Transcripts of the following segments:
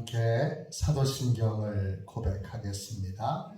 함께 사도신경을 고백하겠습니다.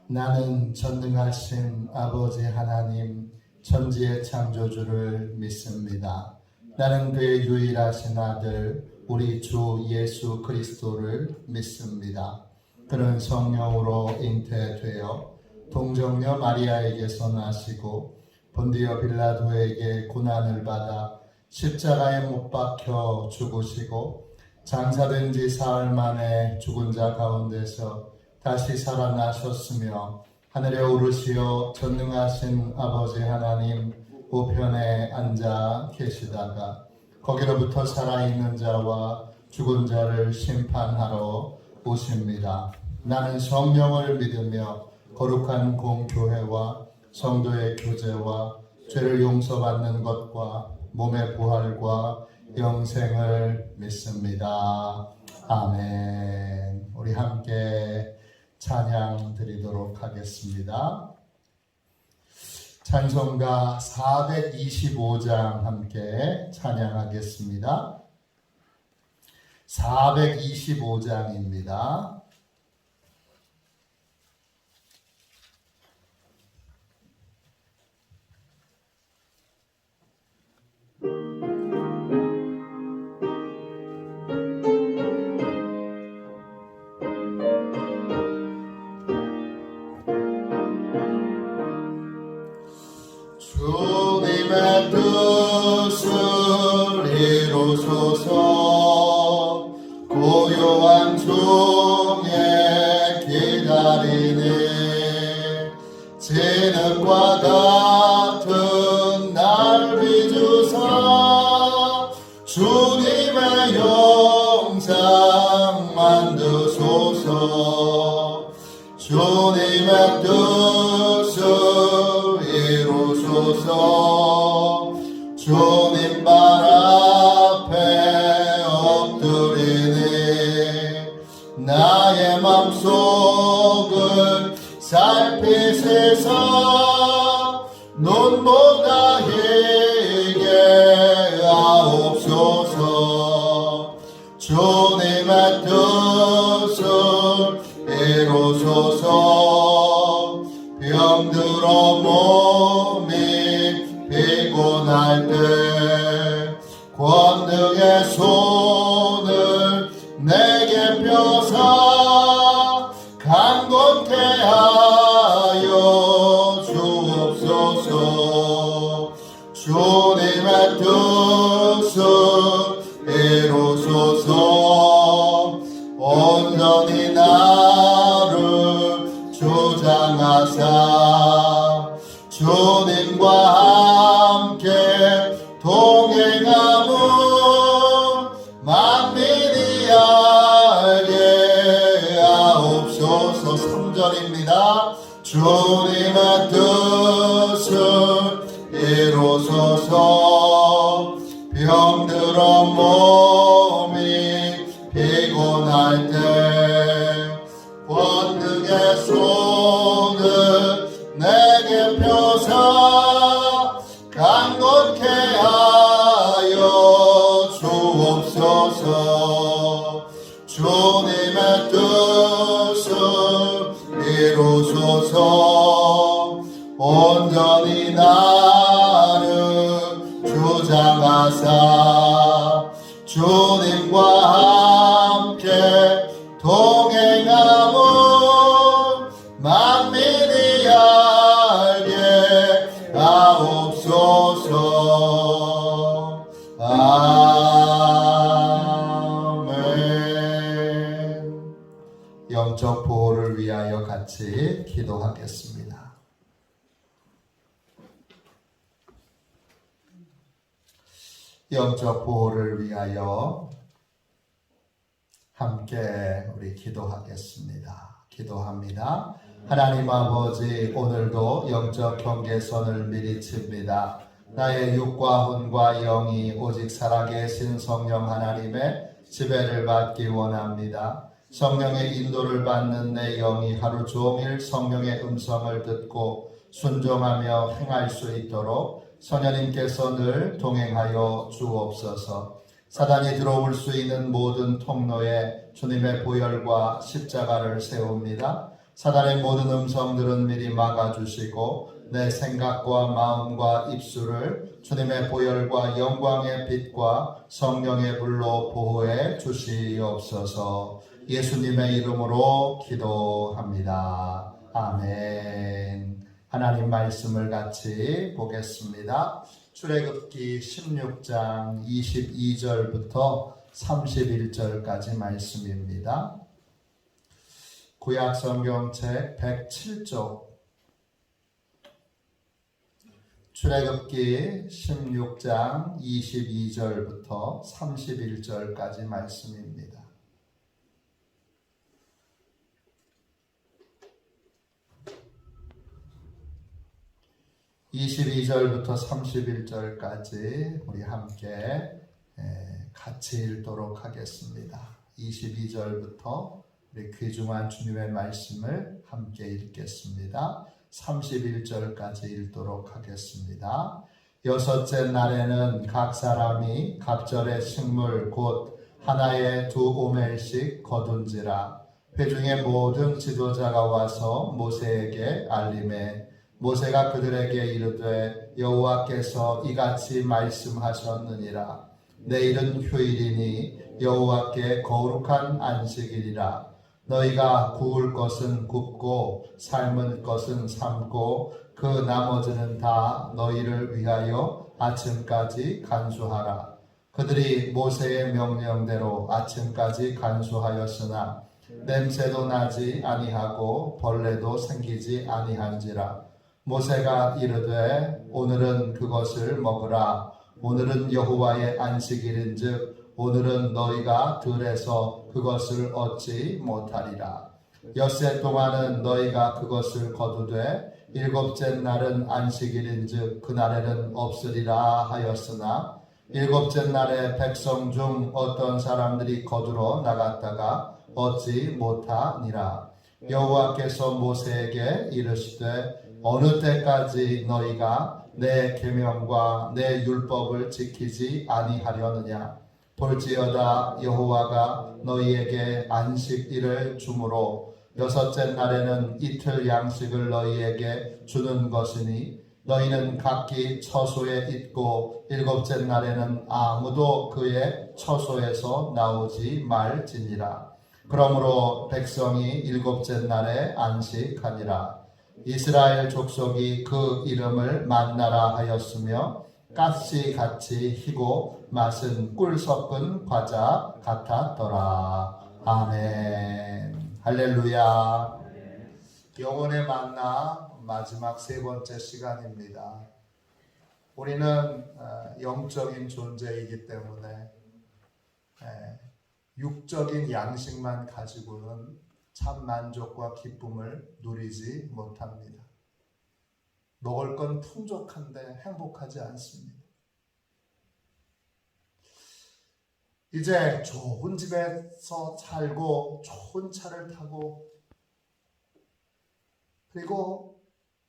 나는 전능하신 아버지 하나님 천지의 창조주를 믿습니다. 나는 그의 유일하신 아들 우리 주 예수 그리스도를 믿습니다. 그는 성령으로 잉태되어 동정녀 마리아에게서 나시고 본디오 빌라도에게 고난을 받아 십자가에 못 박혀 죽으시고 장사된 지 사흘 만에 죽은 자 가운데서 다시 살아나셨으며 하늘에 오르시어 전능하신 아버지 하나님 우편에 앉아 계시다가 거기로부터 살아있는 자와 죽은 자를 심판하러 오십니다. 나는 성령을 믿으며 거룩한 공교회와 성도의 교제와 죄를 용서받는 것과 몸의 부활과 영생을 믿습니다. 아멘. 우리 함께 찬양 드리도록 하겠습니다. 찬송가 425장 함께 찬양하겠습니다. 425장입니다. 주님의 뜻을 이루소서. 고요한 중에 기다리니 진흙과 같은 날 비주사 주님의 영상 만드소서. 주님의 뜻을 이루소서. 주님 발 앞에 엎드리니 나의 맘속을 살피시사 눈보다 희게 하옵소서. 주님의 뜻을 이루소서. 병들어 몸이 피곤할 때 권능의 손을 내게 펴사 강건케 하여 주옵소서. 주님의 뜻을 이루소서. 온전히 나를 주장하사 주님과 함께 동행함은 만민이 알게 하옵소서. 3절입니다. 주님의 뜻을 이루소서. 병들어 몸이 피곤할 때 권능의 손을 내게 펴사 강건케 하여 주옵소서. 주님의 뜻을 이루소서. 온전히 나를 주장하사 주님과 함께 동행함은 만민이 알게 하옵소서. 아멘. 영적 보호를 위하여 같이 기도하겠습니다. 영적 보호를 위하여 함께 우리 기도하겠습니다. 기도합니다. 하나님 아버지, 오늘도 영적 경계선을 미리 칩니다. 나의 육과魂과 영이 오직 살아계신 성령 하나님의 지배를 받기 원합니다. 성령의 인도를 받는 내 영이 하루 종일 성령의 음성을 듣고 순종하며 행할 수 있도록 성령님께서 늘 동행하여 주옵소서. 사단이 들어올 수 있는 모든 통로에 주님의 보혈과 십자가를 세웁니다. 사단의 모든 음성들은 미리 막아주시고 내 생각과 마음과 입술을 주님의 보혈과 영광의 빛과 성령의 불로 보호해 주시옵소서. 예수님의 이름으로 기도합니다. 아멘. 하나님 말씀을 같이 보겠습니다. 출애굽기 16장 22절부터 31절까지 말씀입니다. 구약 성경책 107쪽 출애굽기 16장 22절부터 31절까지 말씀입니다. (22절부터) (31절까지) 우리 함께 같이 읽도록 하겠습니다. 22절부터 우리 귀중한 주님의 말씀을 함께 읽겠습니다. 31절까지 읽도록 하겠습니다. 여섯째 날에는 각 사람이 각절의 식물 곧 하나에 2오멜씩 거둔지라. 회중의 모든 지도자가 와서 모세에게 알림해 모세가 그들에게 이르되 여호와께서 이같이 말씀하셨느니라. 내일은 휴일이니 여호와께 거룩한 안식일이라. 너희가 구울 것은 굽고 삶은 것은 삶고 그 나머지는 다 너희를 위하여 아침까지 간수하라. 그들이 모세의 명령대로 아침까지 간수하였으나 냄새도 나지 아니하고 벌레도 생기지 아니한지라. 모세가 이르되 오늘은 그것을 먹으라. 오늘은 여호와의 안식일인즉 오늘은 너희가 들에서 그것을 얻지 못하리라. 엿새 동안은 너희가 그것을 거두되 일곱째 날은 안식일인즉 그날에는 없으리라 하였으나 일곱째 날에 백성 중 어떤 사람들이 거두러 나갔다가 얻지 못하니라. 여호와께서 모세에게 이르시되 어느 때까지 너희가 내 계명과 내 율법을 지키지 아니하려느냐. 볼지어다 여호와가 너희에게 안식일을 주므로 여섯째 날에는 이틀 양식을 너희에게 주는 것이니 너희는 각기 처소에 있고 일곱째 날에는 아무도 그의 처소에서 나오지 말지니라. 그러므로 백성이 일곱째 날에 안식하니라. 이스라엘 족속이 그 이름을 만나라 하였으며 가시 같이 희고 맛은 꿀 섞은 과자 같았더라. 아멘. 할렐루야. 영혼의 만나 마지막 세 번째 시간입니다. 우리는 영적인 존재이기 때문에 육적인 양식만 가지고는 참 만족과 기쁨을 누리지 못합니다. 먹을 건 풍족한데 행복하지 않습니다. 이제 좋은 집에서 살고 좋은 차를 타고 그리고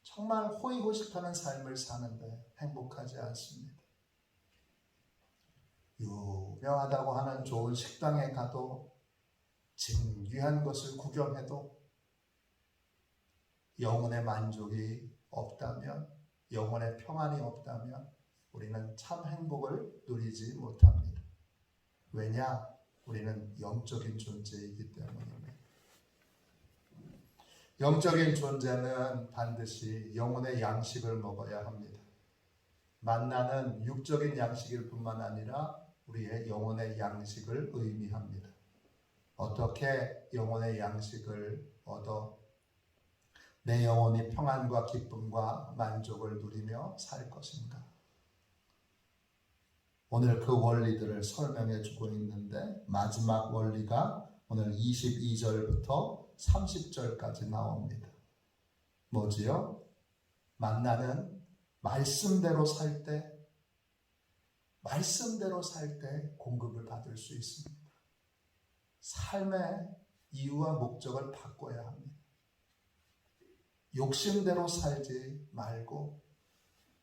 정말 호의호식하는 삶을 사는데 행복하지 않습니다. 유명하다고 하는 좋은 식당에 가도 진귀한 것을 구경해도 영혼의 만족이 없다면, 영혼의 평안이 없다면 우리는 참 행복을 누리지 못합니다. 왜냐? 우리는 영적인 존재이기 때문입니다. 영적인 존재는 반드시 영혼의 양식을 먹어야 합니다. 만나는 육적인 양식일 뿐만 아니라 우리의 영혼의 양식을 의미합니다. 어떻게 영혼의 양식을 얻어 내 영혼이 평안과 기쁨과 만족을 누리며 살 것인가? 오늘 그 원리들을 설명해 주고 있는데 마지막 원리가 오늘 22절부터 30절까지 나옵니다. 뭐지요? 만나는 말씀대로 살 때, 공급을 받을 수 있습니다. 삶의 이유와 목적을 바꿔야 합니다. 욕심대로 살지 말고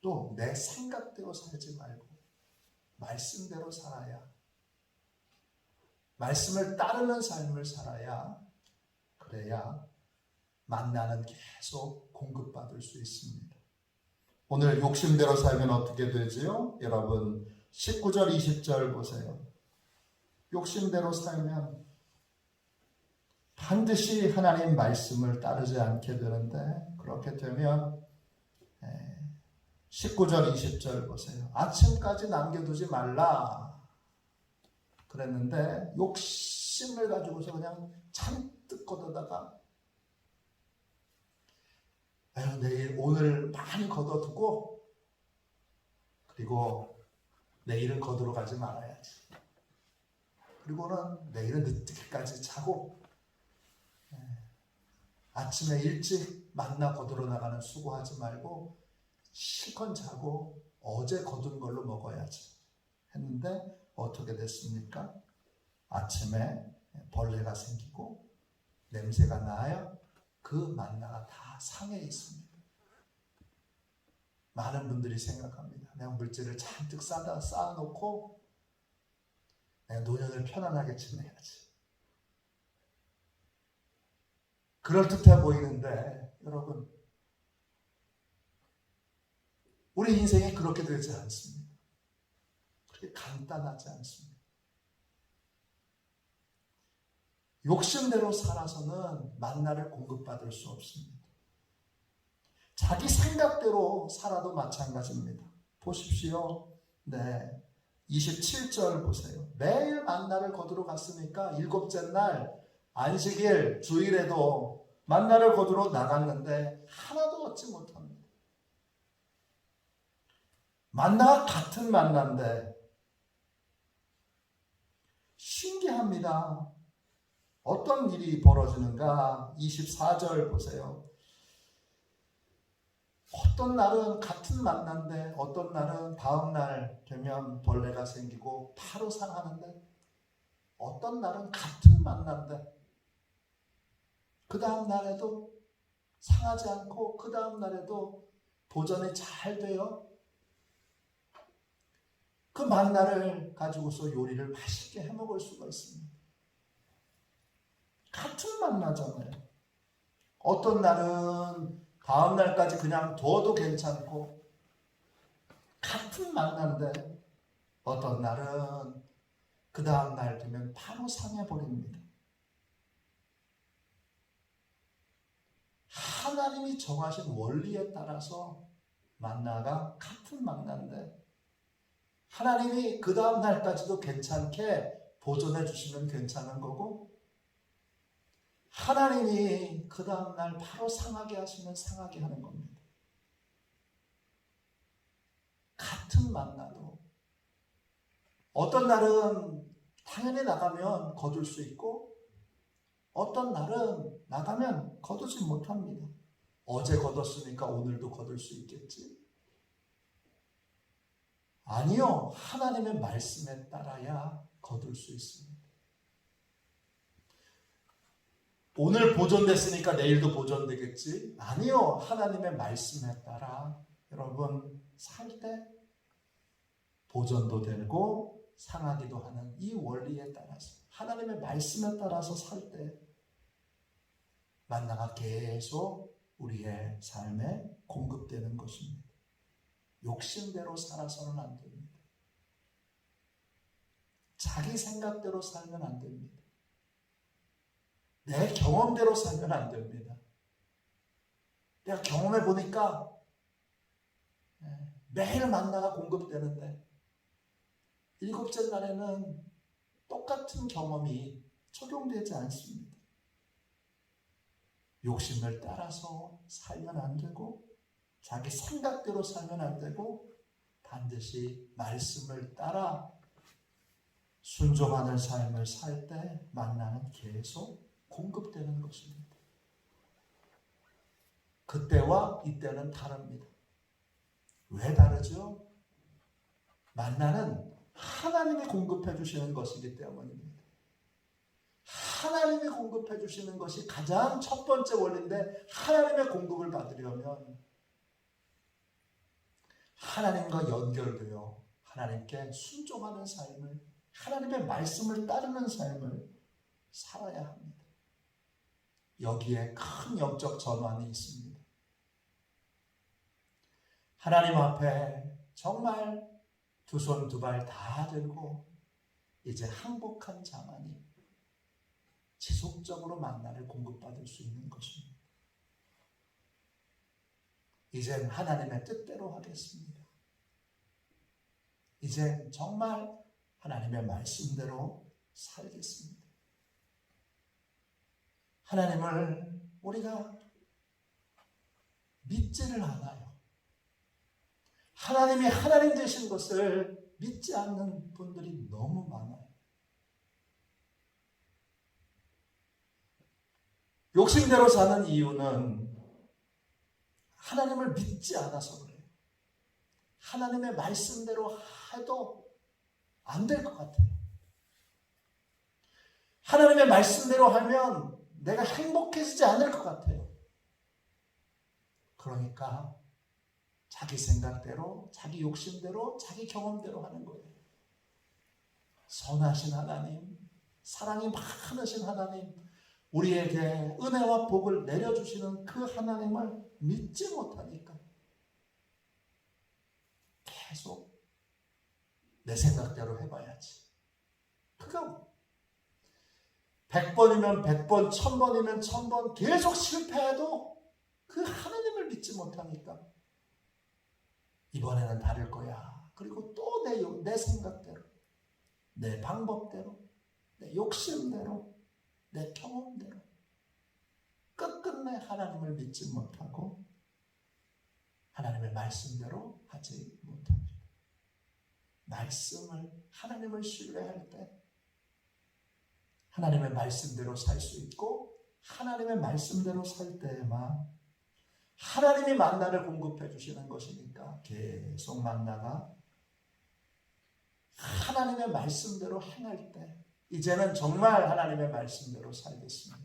또 내 생각대로 살지 말고 말씀대로 살아야 말씀을 따르는 삶을 살아야, 그래야 만나는 계속 공급받을 수 있습니다. 오늘 욕심대로 살면 어떻게 되지요? 여러분 19절 20절 보세요. 욕심대로 살면 반드시 하나님 말씀을 따르지 않게 되는데, 그렇게 되면 19절 20절 보세요. 아침까지 남겨두지 말라 그랬는데 욕심을 가지고서 그냥 잔뜩 걷어다가 내일 오늘 많이 걷어두고 그리고 내일은 거두러 가지 말아야지. 그리고는 내일은 늦게까지 자고 아침에 일찍 만나 거두러 나가는 수고하지 말고 실컷 자고 어제 거둔 걸로 먹어야지 했는데 어떻게 됐습니까? 아침에 벌레가 생기고 냄새가 나요. 그 만나가 다 상해 있습니다. 많은 분들이 생각합니다. 내가 물질을 잔뜩 쌓아놓고 내가 노년을 편안하게 지내야지. 그럴듯해 보이는데 여러분, 우리 인생이 그렇게 되지 않습니다. 그렇게 간단하지 않습니다. 욕심대로 살아서는 만나를 공급받을 수 없습니다. 자기 생각대로 살아도 마찬가지입니다. 보십시오. 27절 보세요. 매일 만나를 거두러 갔으니까 일곱째 날 안식일 주일에도 만나를 거두러 나갔는데 하나도 얻지 못합니다. 만나가 같은 만나인데 신기합니다. 어떤 일이 벌어지는가? 24절 보세요. 어떤 날은 같은 만난데 어떤 날은 다음 날 되면 벌레가 생기고 바로 상하는데, 어떤 날은 같은 만난데 그 다음 날에도 상하지 않고 그 다음 날에도 보존이 잘 돼요. 그 만나를 가지고서 요리를 맛있게 해먹을 수가 있습니다. 같은 만나잖아요. 어떤 날은 다음 날까지 그냥 둬도 괜찮고 같은 만난데 어떤 날은 그 다음 날 되면 바로 상해버립니다. 하나님이 정하신 원리에 따라서 만나가 같은 만나인데 하나님이 그 다음 날까지도 괜찮게 보존해 주시면 괜찮은 거고, 하나님이 그 다음 날 바로 상하게 하시면 상하게 하는 겁니다. 같은 만나도 어떤 날은 당연히 나가면 거둘 수 있고 어떤 날은 나가면 거두지 못합니다. 어제 거뒀으니까 오늘도 거둘 수 있겠지? 아니요. 하나님의 말씀에 따라야 거둘 수 있습니다. 오늘 보존됐으니까 내일도 보존되겠지? 아니요. 하나님의 말씀에 따라 여러분 살 때 보존도 되고 상하기도 하는 이 원리에 따라서, 하나님의 말씀에 따라서 살 때 만나가 계속 우리의 삶에 공급되는 것입니다. 욕심대로 살아서는 안 됩니다. 자기 생각대로 살면 안 됩니다. 내 경험대로 살면 안 됩니다. 내가 경험해 보니까 매일 만나가 공급되는데 일곱째 날에는 똑같은 경험이 적용되지 않습니다. 욕심을 따라서 살면 안 되고 자기 생각대로 살면 안 되고 반드시 말씀을 따라 순종하는 삶을 살 때 만나는 계속 공급되는 것입니다. 그때와 이때는 다릅니다. 왜 다르죠? 만나는 하나님이 공급해 주시는 것이기 때문입니다. 하나님이 공급해 주시는 것이 가장 첫 번째 원리인데, 하나님의 공급을 받으려면 하나님과 연결되어 하나님께 순종하는 삶을 하나님의 말씀을 따르는 삶을 살아야 합니다. 여기에 큰 영적 전환이 있습니다. 하나님 앞에 정말 두 손 두 발 다 들고 이제 항복한 자만이 지속적으로 만나를 공급받을 수 있는 것입니다. 이젠 하나님의 뜻대로 하겠습니다. 이젠 정말 하나님의 말씀대로 살겠습니다. 하나님을 우리가 믿지를 않아요. 하나님이 하나님 되신 것을 믿지 않는 분들이 너무 많아요. 욕심대로 사는 이유는 하나님을 믿지 않아서 그래요. 하나님의 말씀대로 해도 안 될 것 같아요. 하나님의 말씀대로 하면 내가 행복해지지 않을 것 같아요. 그러니까 자기 생각대로, 자기 욕심대로, 자기 경험대로 하는 거예요. 선하신 하나님, 사랑이 많으신 하나님, 우리에게 은혜와 복을 내려주시는 그 하나님을 믿지 못하니까 계속 내 생각대로 해봐야지. 그거 100번이면 100번, 1000번이면 1000번 계속 실패해도 그 하나님을 믿지 못하니까 이번에는 다를 거야. 그리고 또 내 생각대로, 내 방법대로, 내 욕심대로, 내 경험대로 끝끝내 하나님을 믿지 못하고 하나님의 말씀대로 하지 못합니다. 말씀을, 하나님을 신뢰할 때 하나님의 말씀대로 살 수 있고 하나님의 말씀대로 살 때에만 하나님이 만나를 공급해 주시는 것이니까 계속 만나가 하나님의 말씀대로 행할 때 이제는 정말 하나님의 말씀대로 살겠습니다.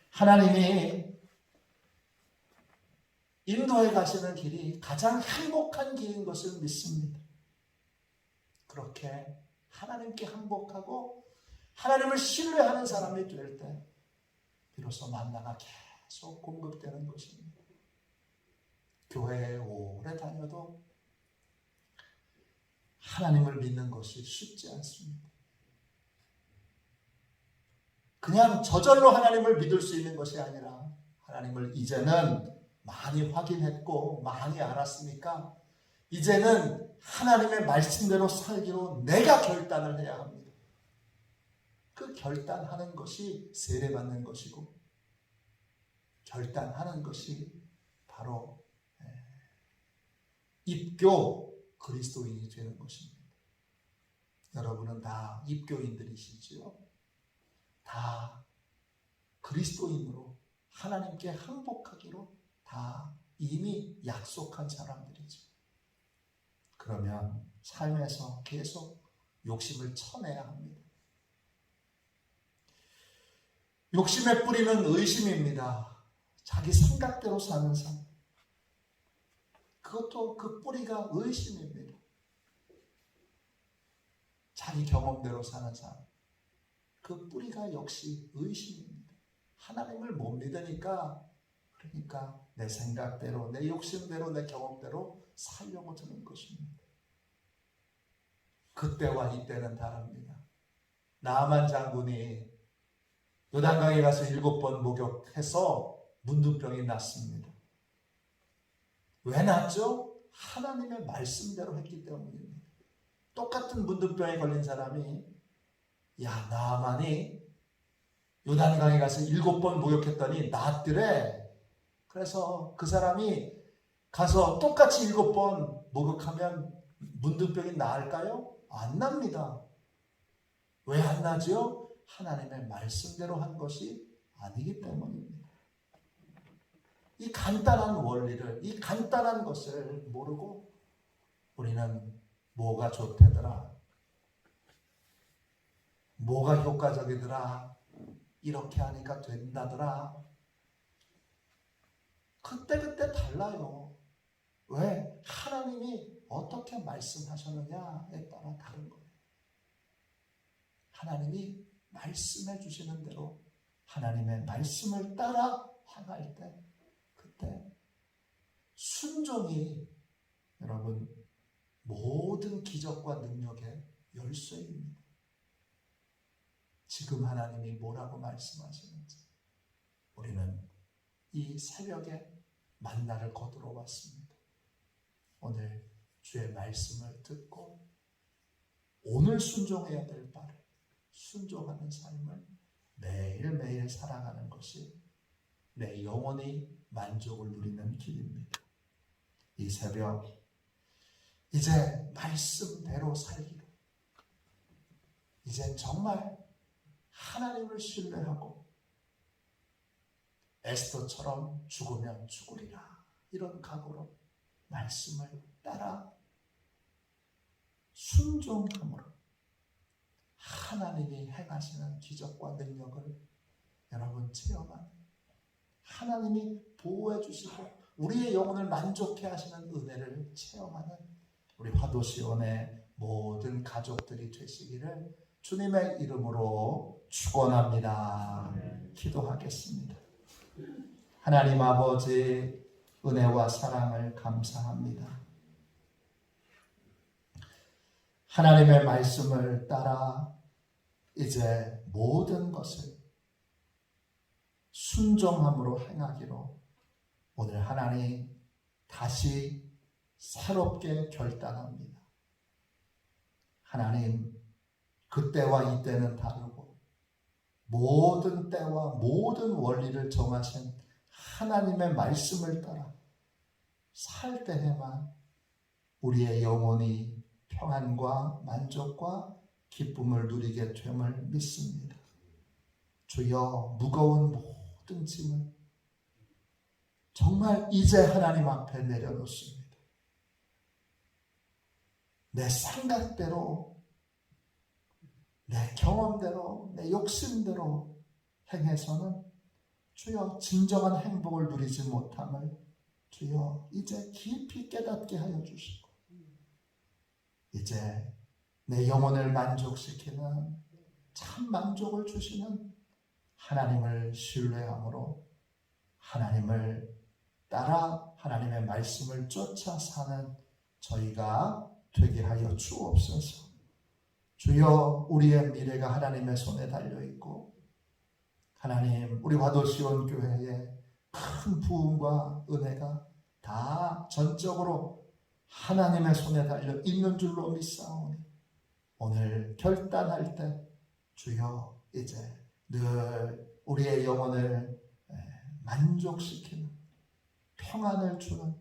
하나님이 인도해 가시는 길이 가장 행복한 길인 것을 믿습니다. 그렇게 하나님께 항복하고 하나님을 신뢰하는 사람이 될 때 비로소 만나가 계속 공급되는 것입니다. 교회에 오래 다녀도 하나님을 믿는 것이 쉽지 않습니다. 그냥 저절로 하나님을 믿을 수 있는 것이 아니라 하나님을 이제는 많이 확인했고 많이 알았으니까 이제는 하나님의 말씀대로 살기로 내가 결단을 해야 합니다. 그 결단하는 것이 세례받는 것이고 결단하는 것이 바로 입교 그리스도인이 되는 것입니다. 여러분은 다 입교인들이시지요? 다 그리스도인으로 하나님께 항복하기로 다 이미 약속한 사람들이죠. 그러면 삶에서 계속 욕심을 쳐내야 합니다. 욕심의 뿌리는 의심입니다. 자기 생각대로 사는 삶. 그것도 그 뿌리가 의심입니다. 자기 경험대로 사는 삶. 그 뿌리가 역시 의심입니다. 하나님을 못 믿으니까 그러니까 내 생각대로, 내 욕심대로, 내 경험대로 살려고 드는 것입니다. 그때와 이때는 다릅니다. 나아만 장군이 요단강에 가서 7번 목욕해서 문둥병이 났습니다. 왜 났죠? 하나님의 말씀대로 했기 때문입니다. 똑같은 문둥병에 걸린 사람이 야 나아만이 요단강에 가서 7번 목욕했더니 낫더래. 그래서 그 사람이 가서 똑같이 7번 목욕하면 문둥병이 나을까요? 안 납니다. 왜 안 나죠? 하나님의 말씀대로 한 것이 아니기 때문입니다. 이 간단한 원리를, 이 간단한 것을 모르고 우리는 뭐가 좋대더라, 뭐가 효과적이더라, 이렇게 하니까 된다더라. 그때그때 달라요. 왜? 하나님이 어떻게 말씀하셨느냐에 따라 다른 거예요. 하나님이 말씀해 주시는 대로 하나님의 말씀을 따라 행할 때, 그때 순종이 여러분 모든 기적과 능력의 열쇠입니다. 지금 하나님이 뭐라고 말씀하시는지 우리는 이 새벽에 만나를 거두러 왔습니다. 오늘 주의 말씀을 듣고 오늘 순종해야 될 바를 순종하는 삶을 매일매일 살아가는 것이 내 영혼이 만족을 누리는 길입니다. 이 새벽 이제 말씀대로 살기로, 이제 정말 하나님을 신뢰하고 에스더처럼 죽으면 죽으리라 이런 각오로 말씀을 따라 순종함으로 하나님이 행하시는 기적과 능력을 여러분 체험하는, 하나님이 보호해 주시고 우리의 영혼을 만족해 하시는 은혜를 체험하는 우리 화도시온의 모든 가족들이 되시기를 주님의 이름으로 축원합니다. 기도하겠습니다. 하나님 아버지, 은혜와 사랑을 감사합니다. 하나님의 말씀을 따라 이제 모든 것을 순종함으로 행하기로 오늘 하나님 다시 새롭게 결단합니다. 하나님, 그때와 이때는 다르고 모든 때와 모든 원리를 정하신 하나님의 말씀을 따라 살 때에만 우리의 영혼이 평안과 만족과 기쁨을 누리게 됨을 믿습니다. 주여, 무거운 모든 짐을 정말 이제 하나님 앞에 내려놓습니다. 내 생각대로, 내 경험대로, 내 욕심대로 행해서는 주여 진정한 행복을 누리지 못함을 주여 이제 깊이 깨닫게 하여 주시고, 이제 내 영혼을 만족시키는 참 만족을 주시는 하나님을 신뢰함으로 하나님을 따라 하나님의 말씀을 쫓아 사는 저희가 되게 하여 주옵소서. 주여, 우리의 미래가 하나님의 손에 달려있고 하나님, 우리 화도시온 교회의 큰 부흥과 은혜가 다 전적으로 하나님의 손에 달려 있는 줄로 믿사오니 오늘 결단할 때 주여 이제 늘 우리의 영혼을 만족시키는 평안을 주는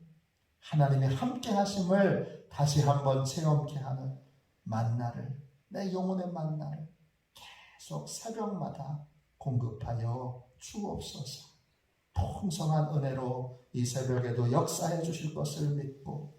하나님의 함께 하심을 다시 한번 체험케 하는 만나를, 내 영혼의 만나를 계속 새벽마다 공급하여 주옵소서. 풍성한 은혜로 이 새벽에도 역사해 주실 것을 믿고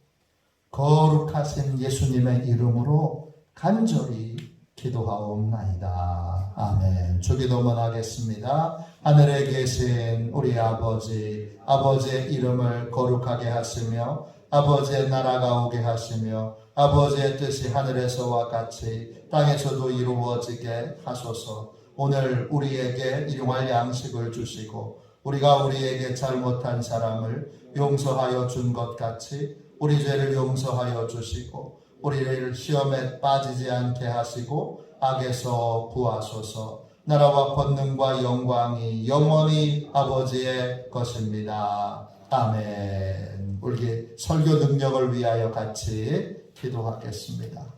거룩하신 예수님의 이름으로 간절히 기도하옵나이다. 아멘. 주기도문 하겠습니다. 하늘에 계신 우리 아버지, 아버지의 이름을 거룩하게 하시며 아버지의 나라가 오게 하시며 아버지의 뜻이 하늘에서와 같이 땅에서도 이루어지게 하소서. 오늘 우리에게 일용할 양식을 주시고 우리가 우리에게 잘못한 사람을 용서하여 준 것 같이 우리 죄를 용서하여 주시고 우리를 시험에 빠지지 않게 하시고 악에서 구하소서. 나라와 권능과 영광이 영원히 아버지의 것입니다. 아멘. 우리 설교 능력을 위하여 같이 기도하겠습니다.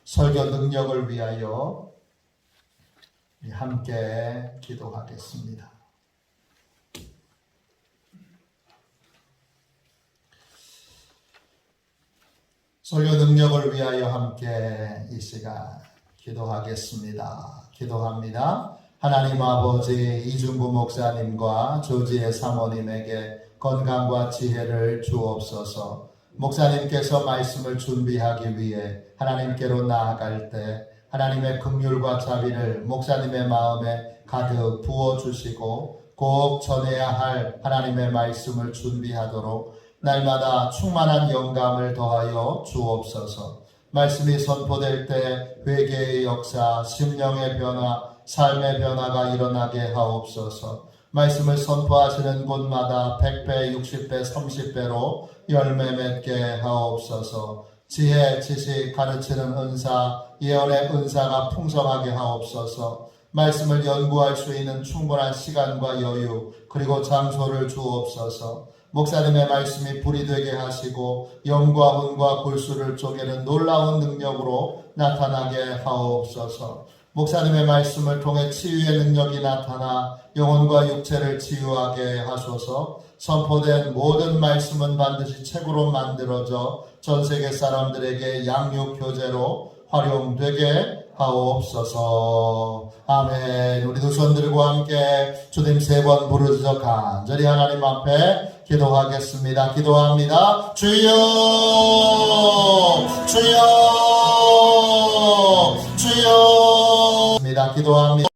설교 능력을 위하여 함께 기도하겠습니다. 설교 능력을 위하여 함께 이 시간 기도하겠습니다. 기도합니다. 하나님 아버지, 이중구 목사님과 조지의 사모님에게 건강과 지혜를 주옵소서. 목사님께서 말씀을 준비하기 위해 하나님께로 나아갈 때 하나님의 긍휼과 자비를 목사님의 마음에 가득 부어주시고 꼭 전해야 할 하나님의 말씀을 준비하도록 날마다 충만한 영감을 더하여 주옵소서. 말씀이 선포될 때 회개의 역사, 심령의 변화, 삶의 변화가 일어나게 하옵소서. 말씀을 선포하시는 곳마다 100배, 60배, 30배로 열매 맺게 하옵소서. 지혜, 지식, 가르치는 은사, 예언의 은사가 풍성하게 하옵소서. 말씀을 연구할 수 있는 충분한 시간과 여유, 그리고 장소를 주옵소서. 목사님의 말씀이 불이 되게 하시고 영과 혼과 골수를 쪼개는 놀라운 능력으로 나타나게 하옵소서. 목사님의 말씀을 통해 치유의 능력이 나타나 영혼과 육체를 치유하게 하소서. 선포된 모든 말씀은 반드시 책으로 만들어져 전 세계 사람들에게 양육 교재로 활용되게 하옵소서. 아멘. 우리 두 손 들고 함께 주님 3번 부르짖어 간절히 하나님 앞에 기도하겠습니다. 기도합니다. 주여, 주여, 주여. 기도합니다.